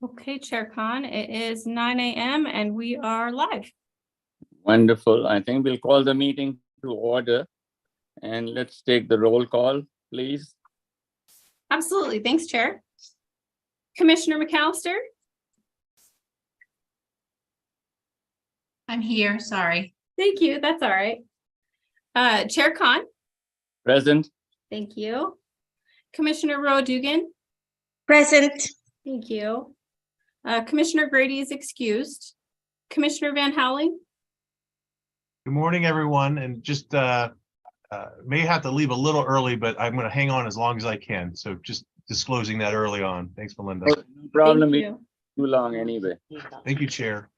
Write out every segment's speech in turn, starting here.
Okay, Chair Khan, it is 9 a.m. and we are live. Wonderful. I think we'll call the meeting to order and let's take the roll call, please. Absolutely. Thanks, Chair. Commissioner McAllister, I'm here, sorry. thank you. That's all right. Chair Khan, Present. thank you. Commissioner Roe Dugan, Present. thank you. Commissioner Grady is excused. Commissioner Van Houweling, Good morning, everyone, and just may have to leave a little early, but I'm going to hang on as long as I can. So just disclosing that early on. Thanks, Melinda. No problem. thank you. Too long anyway. Thank you, Chair.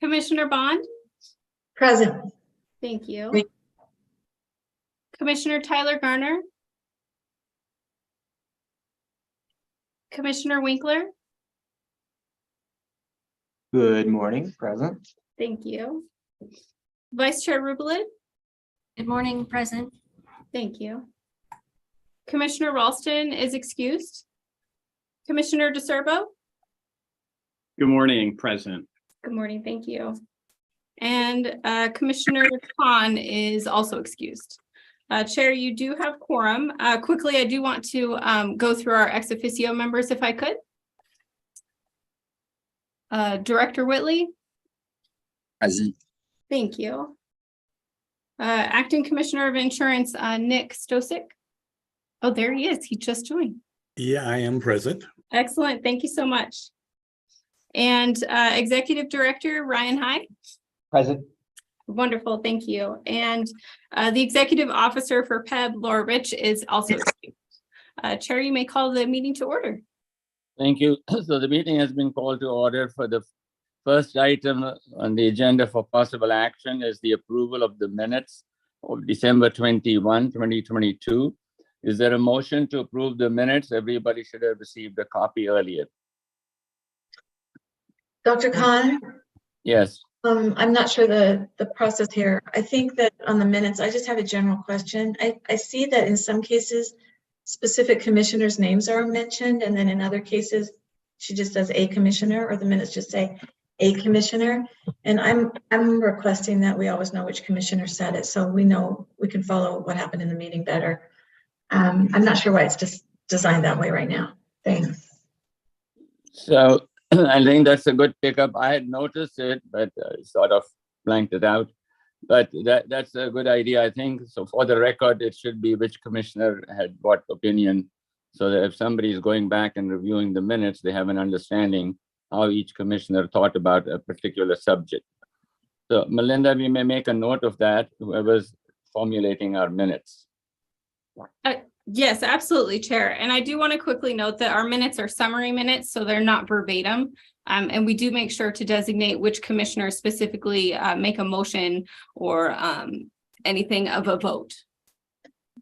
Commissioner Bond, Present. thank you. Thank- Commissioner Tyler Garner, Commissioner Winkler, Good morning, present. thank you. Vice Chair Rubelid, Good morning, present. thank you. Commissioner Ralston is excused. Commissioner DeSerbo, Good morning, present. good morning, thank you. And Commissioner Khan is also excused. Chair, you do have quorum. Quickly, I do want to go through our ex officio members if I could. Director Whitley, Present. thank you. Acting Commissioner of Insurance, Nick Stosic. Oh, there he is. He just joined. Yeah, I am present. Excellent. Thank you so much. And Executive Director Ryan High. Present. Wonderful. Thank you. And the Executive Officer for PEB, Laura Rich, is also excused. Chair, you may call the meeting to order. Thank you. So the meeting has been called to order. For the first item on the agenda for possible action is the approval of the minutes of December 21, 2022. Is there a motion to approve the minutes? Everybody should have received a copy earlier. Dr. Khan, Yes. I'm not sure the process here. I think that on the minutes, I just have a general question. I see that in some cases, specific commissioners' names are mentioned, and then in other cases, she just says a commissioner, or the minutes just say a commissioner. And I'm requesting that we always know which commissioner said it, so we know we can follow what happened in the meeting better. I'm not sure why it's just designed that way right now. Thanks. So I think that's a good pickup. I had noticed it, but sort of blanked it out. But that's a good idea, I think. So for the record, it should be which commissioner had what opinion, so that if somebody is going back and reviewing the minutes, they have an understanding how each commissioner thought about a particular subject. So Melinda, we may make a note of that, whoever's formulating our minutes. Yes, absolutely, Chair. And I do want to quickly note that our minutes are summary minutes, so they're not verbatim. And we do make sure to designate which commissioners specifically make a motion or anything of a vote.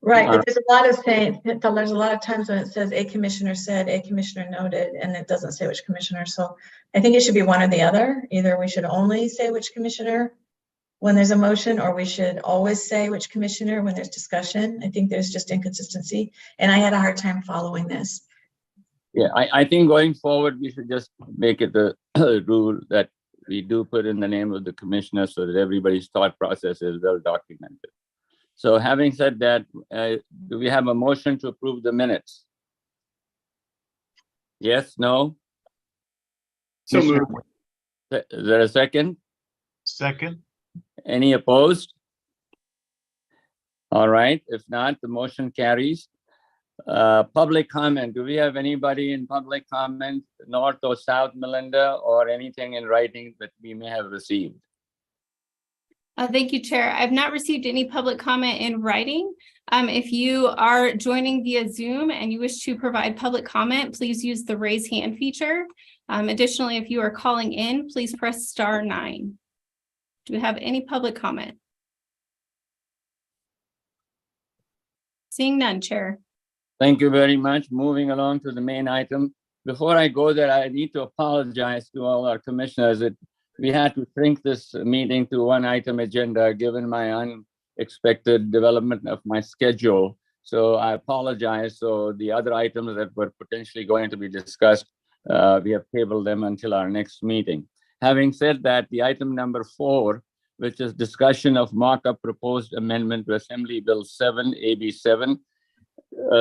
Right, but there's a lot of times when it says a commissioner said, a commissioner noted, and it doesn't say which commissioner. So I think it should be one or the other. Either we should only say which commissioner when there's a motion, or we should always say which commissioner when there's discussion. I think there's just inconsistency, and I had a hard time following this. Yeah, I think going forward, we should just make it a rule that we do put in the name of the commissioner so that everybody's thought process is well documented. So having said that, do we have a motion to approve the minutes? Yes, no? So moved. Is there a second? Second. Any opposed? All right, if not, the motion carries. Public comment. Do we have anybody in public comment, north or south, Melinda, or anything in writing that we may have received? Thank you, Chair. I've not received any public comment in writing. If you are joining via Zoom and you wish to provide public comment, please use the raise hand feature. Additionally, if you are calling in, please press *9. Do we have any public comment? Seeing none, Chair. Thank you very much. Moving along to the main item. Before I go there, I need to apologize to all our commissioners that we had to shrink this meeting to one item agenda given my unexpected development of my schedule. So I apologize. So the other items that were potentially going to be discussed We have tabled them until our next meeting. Having said that, the item number 4, which is discussion of mock-up proposed amendment to Assembly Bill 7, AB 7,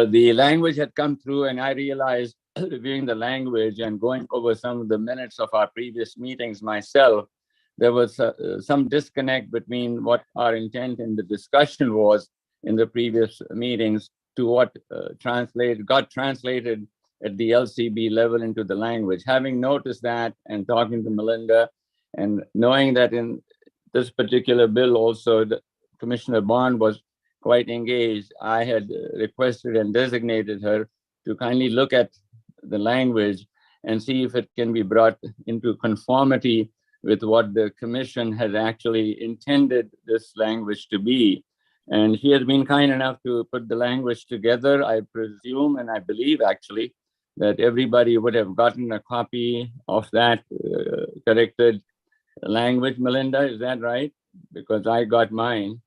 the language had come through, and I realized reviewing the language and going over some of the minutes of our previous meetings myself, there was some disconnect between what our intent in the discussion was in the previous meetings to what got translated at the LCB level into the language. Having noticed that and talking to Melinda and knowing that in this particular bill also, Commissioner Bond was quite engaged, I had requested and designated her to kindly look at the language and see if it can be brought into conformity with what the commission had actually intended this language to be. And he has been kind enough to put the language together. I presume, and I believe actually, that everybody would have gotten a copy of that corrected language. Melinda, is that right? Because I got mine.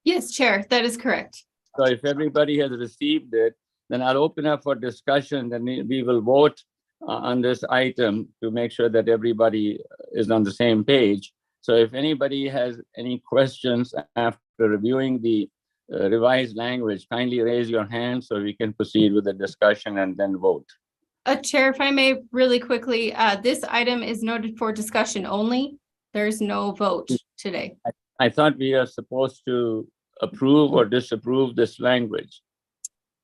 Yes, Chair, that is correct. So if everybody has received it, then I'll open up for discussion, then we will vote on this item to make sure that everybody is on the same page. So if anybody has any questions after reviewing the revised language, kindly raise your hand so we can proceed with the discussion and then vote. Chair, if I may really quickly, this item is noted for discussion only. There's no vote today. I thought we are supposed to approve or disapprove this language.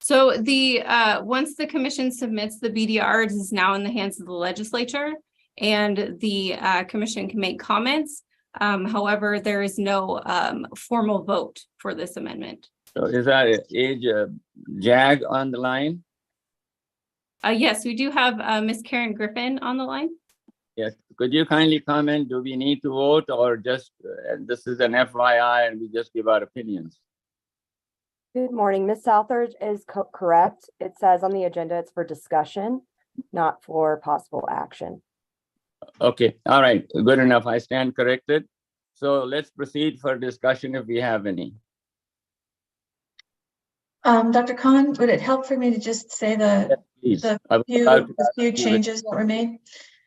So the once the commission submits the BDR, it is now in the hands of the legislature, and the commission can make comments. However, there is no formal vote for this amendment. So is that age JAG on the line? Yes, we do have Ms. Karen Griffin on the line. Yes. Could you kindly comment, do we need to vote or just, this is an FYI and we just give our opinions? Good morning. Ms. Southard is correct. It says on the agenda it's for discussion, not for possible action. Okay, all right, good enough. I stand corrected. So let's proceed for discussion if we have any. Dr. Khan, would it help for me to just say the Please. few changes that were made?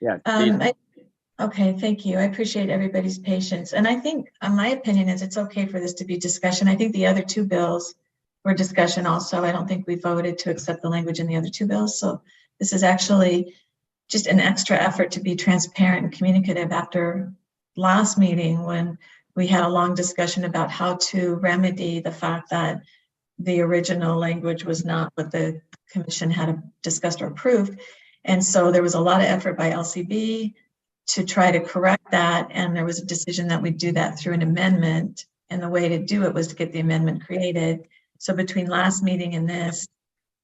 Yeah, please. Okay, thank you. I appreciate everybody's patience. And I think, my opinion is it's okay for this to be discussion. I think the other two bills were discussion also. I don't think we voted to accept the language in the other two bills. So this is actually just an extra effort to be transparent and communicative after last meeting when we had a long discussion about how to remedy the fact that the original language was not what the commission had discussed or approved. And so there was a lot of effort by LCB to try to correct that. And there was a decision that we'd do that through an amendment. And the way to do it was to get the amendment created. So between last meeting and this,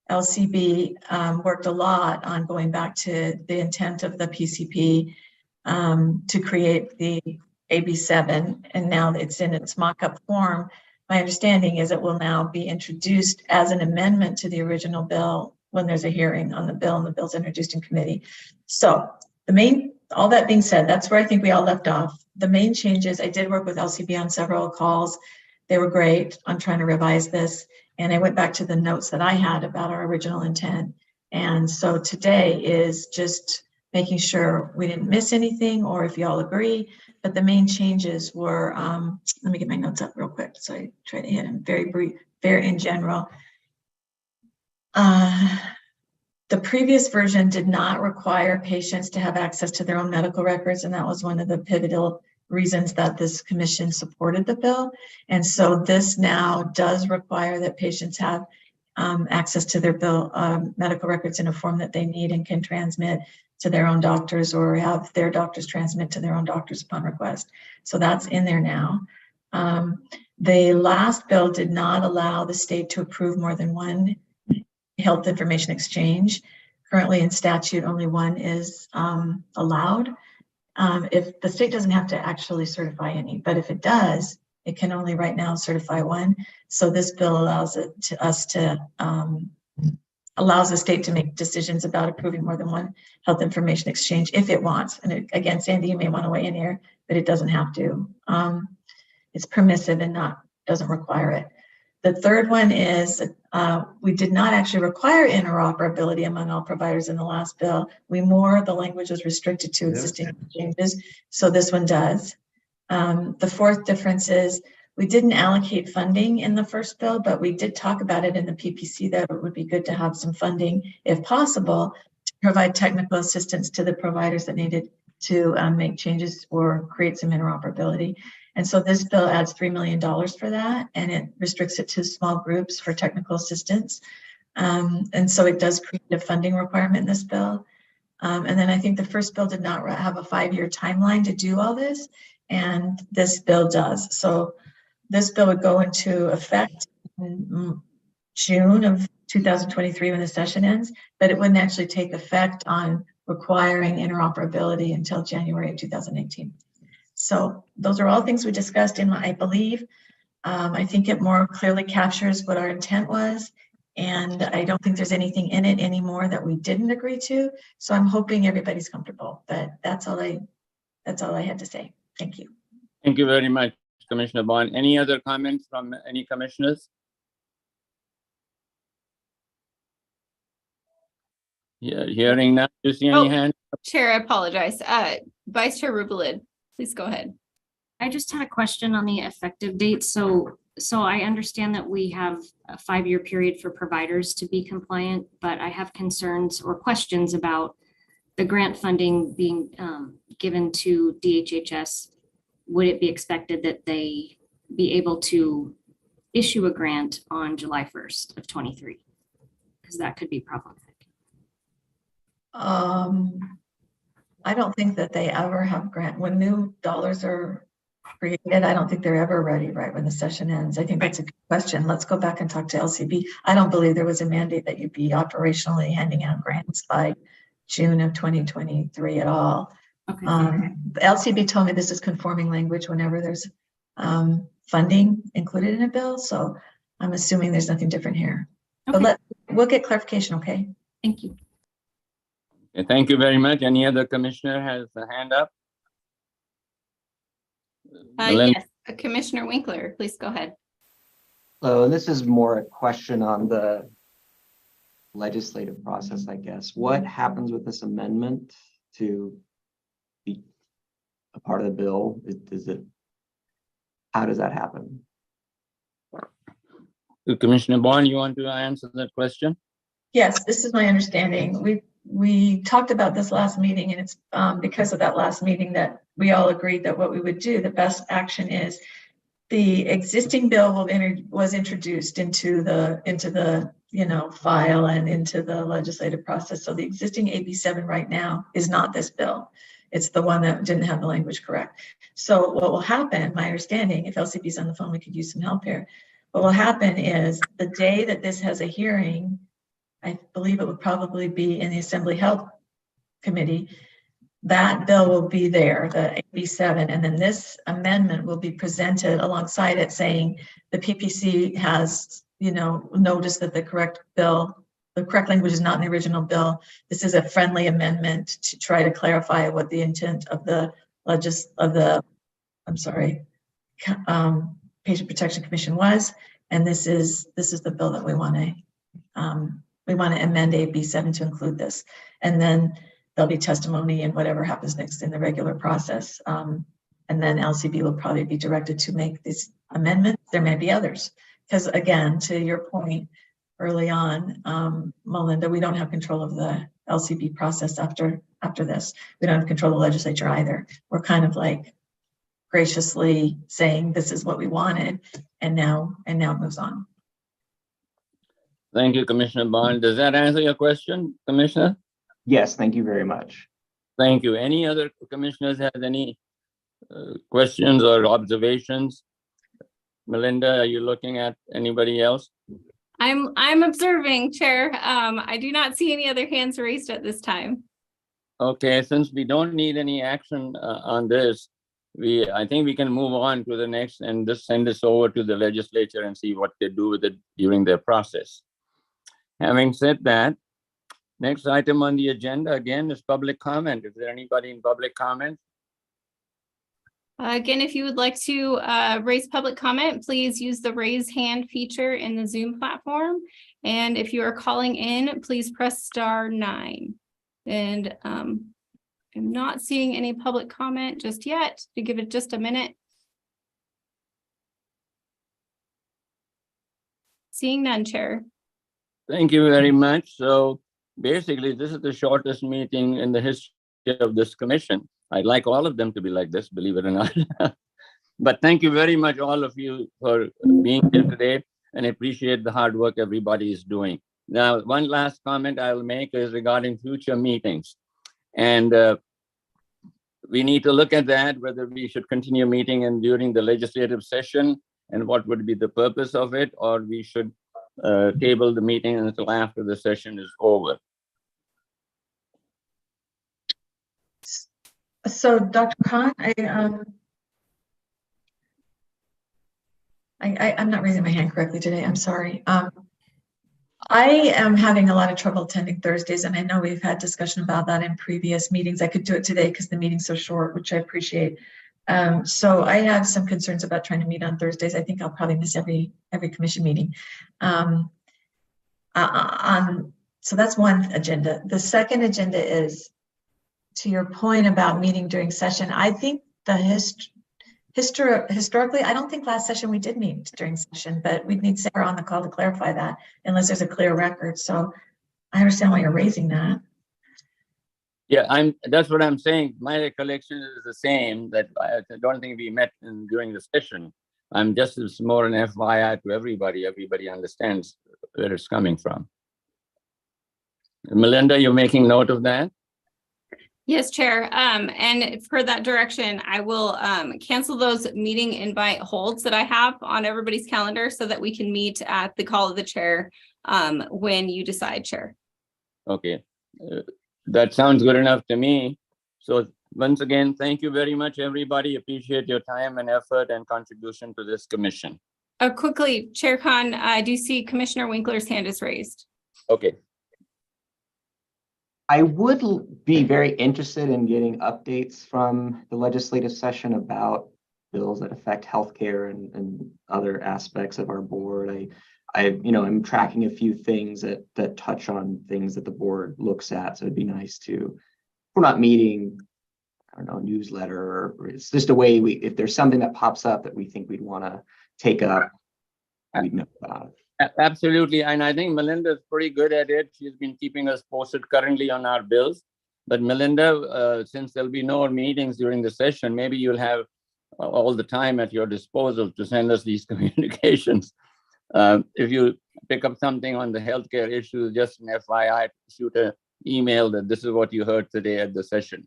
LCB worked a lot on going back to the intent of the PCP to create the AB7. And now it's in its mock-up form. My understanding is it will now be introduced as an amendment to the original bill when there's a hearing on the bill and the bill's introduced in committee. So all that being said, that's where I think we all left off. The main changes, I did work with LCB on several calls. They were great on trying to revise this. And I went back to the notes that I had about our original intent. And so today is just making sure we didn't miss anything or if you all agree. But the main changes were, let me get my notes up real quick. So I try to hit them very brief, very in general. The previous version did not require patients to have access to their own medical records, and that was one of the pivotal reasons that this commission supported the bill. And so this now does require that patients have access to their medical records in a form that they need and can transmit to their own doctors or have their doctors transmit to their own doctors upon request. So that's in there now. The last bill did not allow the state to approve more than one health information exchange. Currently in statute, only one is allowed. If the state doesn't have to actually certify any, but if it does, it can only right now certify one. So this bill allows the state to make decisions about approving more than one health information exchange if it wants. And again, Sandy, you may want to weigh in here, but it doesn't have to. It's permissive and doesn't require it. The third one is we did not actually require interoperability among all providers in the last bill. The language was restricted to existing changes. So this one does. The fourth difference is we didn't allocate funding in the first bill, but we did talk about it in the PPC that it would be good to have some funding, if possible, to provide technical assistance to the providers that needed to make changes or create some interoperability. And so this bill adds $3 million for that, and it restricts it to small groups for technical assistance. And so it does create a funding requirement in this bill. And then I think the first bill did not have a 5-year timeline to do all this, and this bill does. So this bill would go into effect in June of 2023 when the session ends, but it wouldn't actually take effect on requiring interoperability until January of 2018. So those are all things we discussed in I believe. I think it more clearly captures what our intent was, and I don't think there's anything in it anymore that we didn't agree to. So I'm hoping everybody's comfortable, but that's all I had to say. Thank you. Thank you very much, Commissioner Bond. Any other comments from any commissioners? Yeah, hearing none. Do you see any Oh. hands? Chair, I apologize. Vice Chair Rubelid, please go ahead. I just had a question on the effective date. So I understand that we have a 5-year period for providers to be compliant, but I have concerns or questions about the grant funding being given to DHHS. Would it be expected that they be able to issue a grant on July 1st of 23? Because that could be problematic. I don't think that they ever have grant when new dollars are created. I don't think they're ever ready right when the session ends. I think that's a good question. Let's go back and talk to LCB. I don't believe there was a mandate that you'd be operationally handing out grants by June of 2023 at all. Okay. LCB told me this is conforming language whenever there's funding included in a bill. So I'm assuming there's nothing different here. Okay. But we'll get clarification, okay? Thank you. Okay, thank you very much. Any other commissioner has a hand up? Melinda? Yes, Commissioner Winkler, please go ahead. So this is more a question on the legislative process, I guess. What happens with this amendment to be a part of the bill? How does that happen? Commissioner Bond, you want to answer that question? Yes, this is my understanding. We talked about this last meeting, and it's because of that last meeting that we all agreed that what we would do, the best action is the existing bill was introduced into the file and into the legislative process. So the existing AB7 right now is not this bill. It's the one that didn't have the language correct. So what will happen, my understanding, if LCB's on the phone, we could use some help here. What will happen is the day that this has a hearing, I believe it would probably be in the Assembly Health Committee, that bill will be there, the AB7, and then this amendment will be presented alongside it saying the PPC has, noticed that the correct language is not in the original bill. This is a friendly amendment to try to clarify what the intent of the Patient Protection Commission was, and this is the bill that we want to amend AB7 to include this, and then there'll be testimony and whatever happens next in the regular process. And then LCB will probably be directed to make these amendments. There may be others, because again, to your point early on, Melinda, we don't have control of the LCB process after this. We don't have control of the legislature either. We're kind of like graciously saying this is what we wanted, and now it moves on. Thank you, Commissioner Bond. Does that answer your question, Commissioner? Yes, thank you very much. Thank you. Any other commissioners have any questions or observations? Melinda, are you looking at anybody else? I'm observing, Chair. I do not see any other hands raised at this time. Okay, since we don't need any action on this, I think we can move on to the next and just send this over to the legislature and see what they do with it during their process. Having said that, next item on the agenda again is public comment. Is there anybody in public comment? Again, if you would like to raise public comment, please use the raise hand feature in the Zoom platform. And if you are calling in, please press *9. And I'm not seeing any public comment just yet. To give it just a minute. Seeing none, Chair. Thank you very much. So basically, this is the shortest meeting in the history of this commission. I'd like all of them to be like this, believe it or not. But thank you very much, all of you, for being here today, and appreciate the hard work everybody is doing. Now, one last comment I will make is regarding future meetings. And we need to look at that, whether we should continue meeting and during the legislative session and what would be the purpose of it, or we should table the meeting until after the session is over. So Dr. Khan, I'm not raising my hand correctly today. I'm sorry. I am having a lot of trouble attending Thursdays, and I know we've had discussion about that in previous meetings. I could do it today because the meeting's so short, which I appreciate. So I have some concerns about trying to meet on Thursdays. I think I'll probably miss every commission meeting. So that's one agenda. The second agenda is, to your point about meeting during session, I think the historically, I don't think last session we did meet during session, but we'd need Sarah on the call to clarify that unless there's a clear record. So I understand why you're raising that. Yeah, that's what I'm saying. My recollection is the same, that I don't think we met during the session. It's more an FYI to everybody. Everybody understands where it's coming from. Melinda, you're making note of that? Yes, Chair. And for that direction, I will cancel those meeting invite holds that I have on everybody's calendar so that we can meet at the call of the chair when you decide, Chair. Okay, that sounds good enough to me. So once again, thank you very much, everybody. Appreciate your time and effort and contribution to this commission. Quickly, Chair Khan, I do see Commissioner Winkler's hand is raised. Okay. I would be very interested in getting updates from the legislative session about bills that affect healthcare and other aspects of our board. I'm tracking a few things that touch on things that the board looks at. So it'd be nice to, if we're not meeting, I don't know, newsletter, or it's just a way if there's something that pops up that we think we'd want to take up, we'd know about it. Absolutely, and I think Melinda is pretty good at it. She's been keeping us posted currently on our bills. But Melinda, since there'll be no meetings during the session, maybe you'll have all the time at your disposal to send us these communications. If you pick up something on the healthcare issue, just an FYI, shoot an email that this is what you heard today at the session.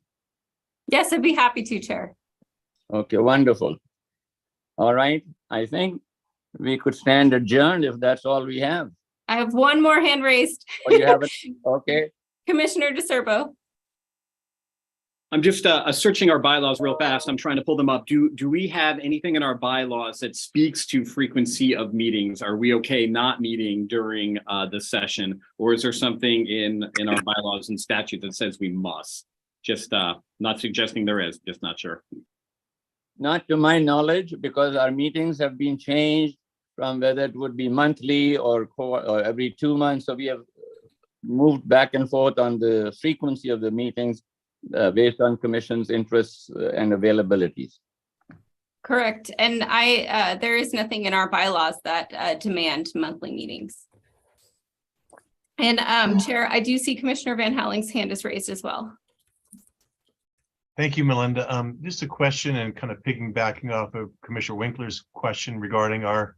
Yes, I'd be happy to, Chair. Okay, wonderful. All right, I think we could stand adjourned if that's all we have. I have one more hand raised. Oh, you have it? Okay. Commissioner DeSerbo. I'm just searching our bylaws real fast. I'm trying to pull them up. Do we have anything in our bylaws that speaks to frequency of meetings? Are we okay not meeting during the session? Or is there something in our bylaws and statute that says we must? Just not suggesting there is, just not sure. Not to my knowledge, because our meetings have been changed from whether it would be monthly or every 2 months. So we have moved back and forth on the frequency of the meetings based on commission's interests and availabilities. Correct. And there is nothing in our bylaws that demand monthly meetings. And Chair, I do see Commissioner Van Helling's hand is raised as well. Thank you, Melinda. Just a question and kind of piggybacking off of Commissioner Winkler's question regarding our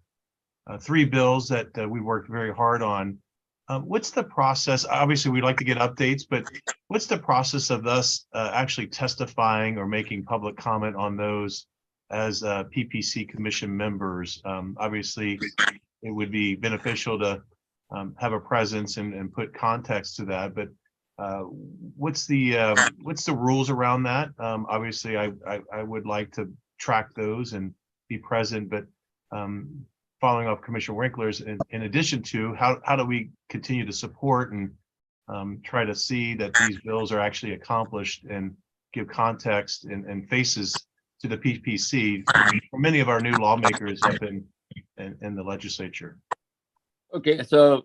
3 bills that we worked very hard on. What's the process? Obviously, we'd like to get updates, but what's the process of us actually testifying or making public comment on those as PPC Commission members? Obviously, it would be beneficial to have a presence and put context to that, but what's the rules around that? Obviously, I would like to track those and be present, but following up Commissioner Winkler's, in addition to how do we continue to support and try to see that these bills are actually accomplished and give context and faces to the PPC for many of our new lawmakers up in the legislature. Okay, so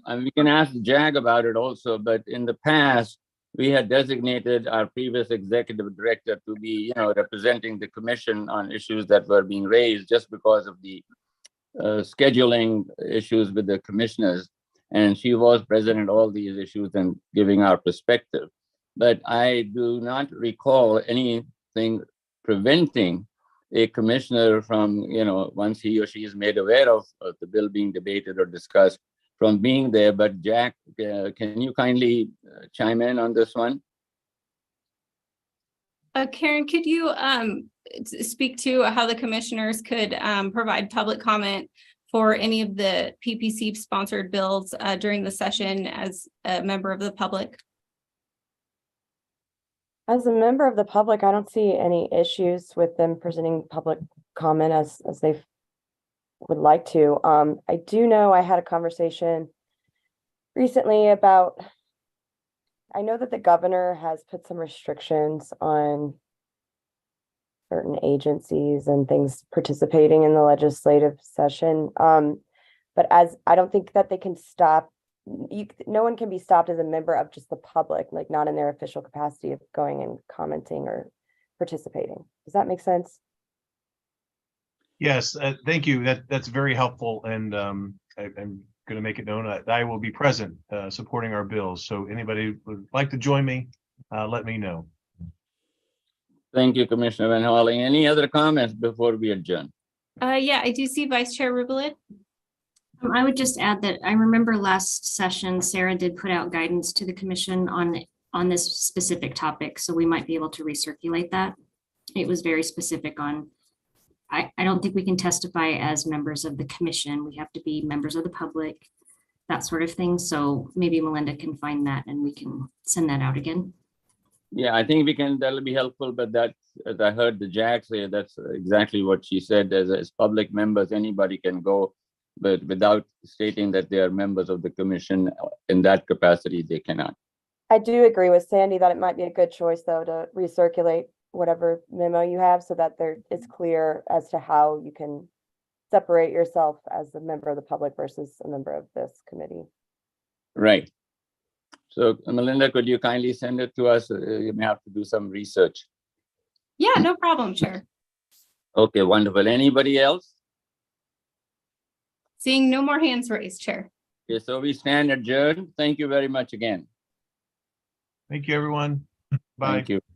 we can ask JAG about it also, but in the past, we had designated our previous executive director to be, representing the commission on issues that were being raised just because of the scheduling issues with the commissioners. And she was present at all these issues and giving our perspective. But I do not recall anything preventing a commissioner from, once he or she is made aware of the bill being debated or discussed, from being there. But Jack, can you kindly chime in on this one? Karen, could you speak to how the commissioners could provide public comment for any of the PPC sponsored bills during the session as a member of the public? As a member of the public, I don't see any issues with them presenting public comment as they would like to. I do know I had a conversation recently about, I know that the governor has put some restrictions on certain agencies and things participating in the legislative session. But as I don't think that they can stop, no one can be stopped as a member of just the public, like not in their official capacity of going and commenting or participating. Does that make sense? Yes, thank you. That's very helpful. And I'm going to make it known that I will be present supporting our bills. So anybody would like to join me, let me know. Thank you, Commissioner Van Hollen. Any other comments before we adjourn? Yeah, I do see Vice Chair Rubelin. I would just add that I remember last session, Sarah did put out guidance to the commission on this specific topic, so we might be able to recirculate that. It was very specific on, I don't think we can testify as members of the commission. We have to be members of the public, that sort of thing. So maybe Melinda can find that and we can send that out again. Yeah, I think that'll be helpful, but that, as I heard the JAG say, that's exactly what she said. As public members, anybody can go, but without stating that they are members of the commission in that capacity, they cannot. I do agree with Sandy that it might be a good choice, though, to recirculate whatever memo you have so that it's clear as to how you can separate yourself as a member of the public versus a member of this committee. Right. So Melinda, could you kindly send it to us? You may have to do some research. Yeah, no problem, Chair. Okay, wonderful. Anybody else? Seeing no more hands raised, Chair. Okay, so we stand adjourned. Thank you very much again. Thank you, everyone. Bye. Thank you.